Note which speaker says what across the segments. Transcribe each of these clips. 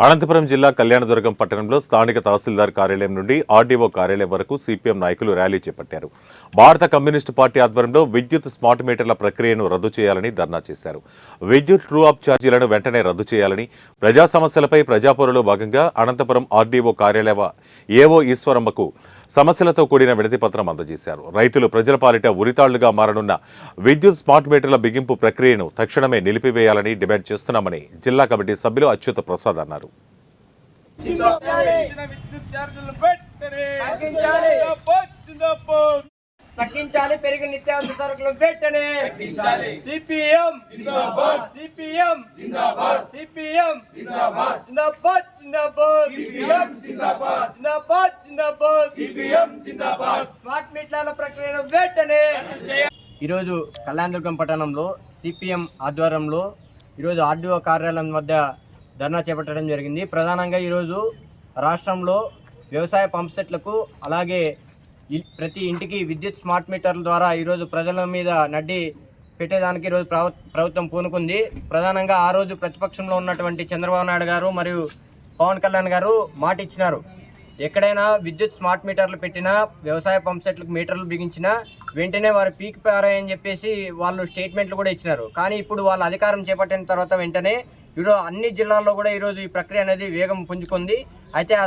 Speaker 1: అనంతపురం జిల్లా కళ్యాణదుర్గం పట్టణంలో స్థానిక తహసీల్దార్ కార్యాలయం నుండి ఆర్డీఓ కార్యాలయం వరకు సిపిఎం నాయకులు ర్యాలీ చేపట్టారు. భారత కమ్యూనిస్టు పార్టీ ఆధ్వర్యంలో విద్యుత్ స్మార్ట్ మీటర్ల ప్రక్రియను రద్దు చేయాలని ధర్నా చేశారు. విద్యుత్ ట్రూ అప్ ఛార్జీలను వెంటనే రద్దు చేయాలని, ప్రజా సమస్యలపై ప్రజాపోరులో భాగంగా అనంతపురం ఆర్డీఓ కార్యాలయ ఏవో ఈశ్వరమ్మకు సమస్యలతో కూడిన వినతి పత్రం అందజేశారు. రైతులు ప్రజల పాలిట ఉరితాళ్లుగా మారనున్న విద్యుత్ స్మార్ట్ మీటర్ల బిగింపు ప్రక్రియను తక్షణమే నిలిపివేయాలని డిమాండ్ చేస్తున్నామని జిల్లా కమిటీ సభ్యులు అచ్యుత ప్రసాద్ అన్నారు.
Speaker 2: తగ్గించాలి, పెరిగిన నిత్యావసర సరుకులు వెంటనే. సిపిఎం జిందాబాద్, సిపిఎం జిందాబాద్, సిపిఎం జిందాబాద్, జిందాబాద్ జిందాబాద్, సిపిఎం జిందాబాద్, జిందాబాద్ జిందాబాద్, సిపిఎం జిందాబాద్. స్మార్ట్ మీటర్ల ప్రక్రియను వెంటనే. ఈరోజు కళ్యాణదుర్గం పట్టణంలో సిపిఎం ఆధ్వర్యంలో ఈరోజు ఆర్డీఓ కార్యాలయం వద్ద ధర్నా చేపట్టడం జరిగింది. ప్రధానంగా ఈరోజు రాష్ట్రంలో వ్యవసాయ పంప్సెట్లకు అలాగే ప్రతి ఇంటికి విద్యుత్ స్మార్ట్ మీటర్ల ద్వారా ఈరోజు ప్రజల మీద నడ్డి పెట్టేదానికి ఈరోజు ప్రభుత్వం పూనుకుంది. ప్రధానంగా ఆ రోజు ప్రతిపక్షంలో ఉన్నటువంటి చంద్రబాబు నాయుడు గారు మరియు పవన్ కళ్యాణ్ గారు మాట ఇచ్చినారు, ఎక్కడైనా విద్యుత్ స్మార్ట్ మీటర్లు పెట్టినా, వ్యవసాయ పంప్సెట్లకు మీటర్లు బిగించినా వెంటనే వారు పీకి పారాయని చెప్పేసి వాళ్ళు స్టేట్మెంట్లు కూడా ఇచ్చినారు. కానీ ఇప్పుడు వాళ్ళ అధికారం చేపట్టిన తర్వాత వెంటనే ఈరోజు అన్ని జిల్లాల్లో కూడా ఈరోజు ఈ ప్రక్రియ అనేది వేగం పుంజుకుంది. అయితే ఆ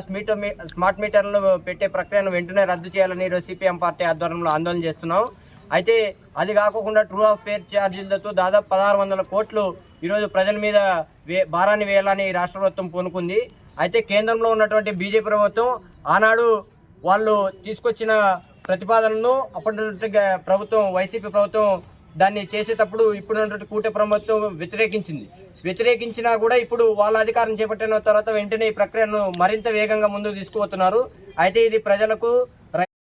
Speaker 2: స్మార్ట్ మీటర్లు పెట్టే ప్రక్రియను వెంటనే రద్దు చేయాలని ఈరోజు సిపిఎం పార్టీ ఆధ్వర్యంలో ఆందోళన చేస్తున్నాం. అయితే అది కాకుండా ట్రూ ఆఫ్ పేర్ ఛార్జీలతో దాదాపు 1600 కోట్లు ఈరోజు ప్రజల మీద భారాన్ని వేయాలని రాష్ట్ర ప్రభుత్వం పూనుకుంది. అయితే కేంద్రంలో ఉన్నటువంటి బీజేపీ ప్రభుత్వం ఆనాడు వాళ్ళు తీసుకొచ్చిన ప్రతిపాదనను అప్పటి ప్రభుత్వం వైసీపీ ప్రభుత్వం దాన్ని చేసేటప్పుడు ఇప్పుడున్నటువంటి కూటమి ప్రభుత్వం వ్యతిరేకించినా కూడా ఇప్పుడు వాళ్ళ అధికారం చేపట్టిన తర్వాత వెంటనే ఈ ప్రక్రియను మరింత వేగంగా ముందుకు తీసుకుపోతున్నారు. అయితే ఇది ప్రజలకు